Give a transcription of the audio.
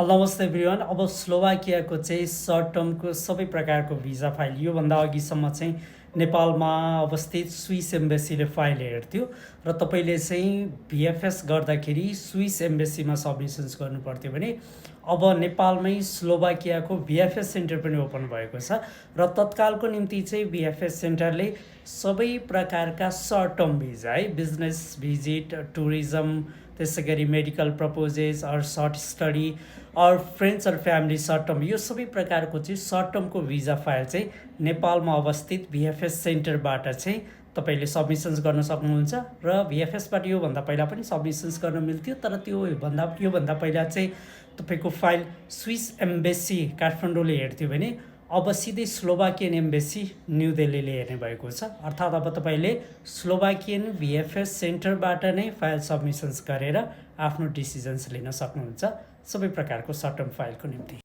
नमस्ते एभ्रिवान। अब स्लोभाकियाको चाहिँ सर्ट टर्मको सबै प्रकारको भिजा फाइल योभन्दा अघिसम्म चाहिँ नेपालमा अवस्थित स्विस एम्बेसीले फाइल हेर्थ्यो र तपाईँले चाहिँ भिएफएस गर्दाखेरि स्विस एम्बेसीमा सबमिसन्स गर्नुपर्थ्यो भने अब नेपालमै स्लोभाकियाको भिएफएस सेन्टर पनि ओपन भएको छ र तत्कालको निम्ति चाहिँ भिएफएस सेन्टरले सबै प्रकारका सर्ट टर्म भिजा है, बिजनेस भिजिट, टुरिज्म, त्यसै गरी medical purposes or short study or friends or family short term, यो सबै प्रकारको चाहिँ सर्ट टर्मको भिजा फाइल चाहिँ नेपालमा अवस्थित भिएफएस सेन्टरबाट चाहिँ तपाईँले सबमिसन्स गर्न सक्नुहुन्छ र भिएफएसबाट योभन्दा पहिला पनि सबमिसन्स गर्न मिल्थ्यो, तर योभन्दा पहिला चाहिँ तपाईँको फाइल स्विस एम्बेसी काठमाडौँले हेर्थ्यो भने अब सिधै स्लोभाकियन एम्बेसी न्यू दिल्लीले हेर्ने भएको छ। अर्थात् अब तपाईँले स्लोभाकियन भिएफएस सेन्टरबाट नै फाइल सबमिसन्स गरेर आफ्नो डिसिजन्स लिन सक्नुहुन्छ सबै प्रकारको सर्ट टर्म फाइलको निम्ति।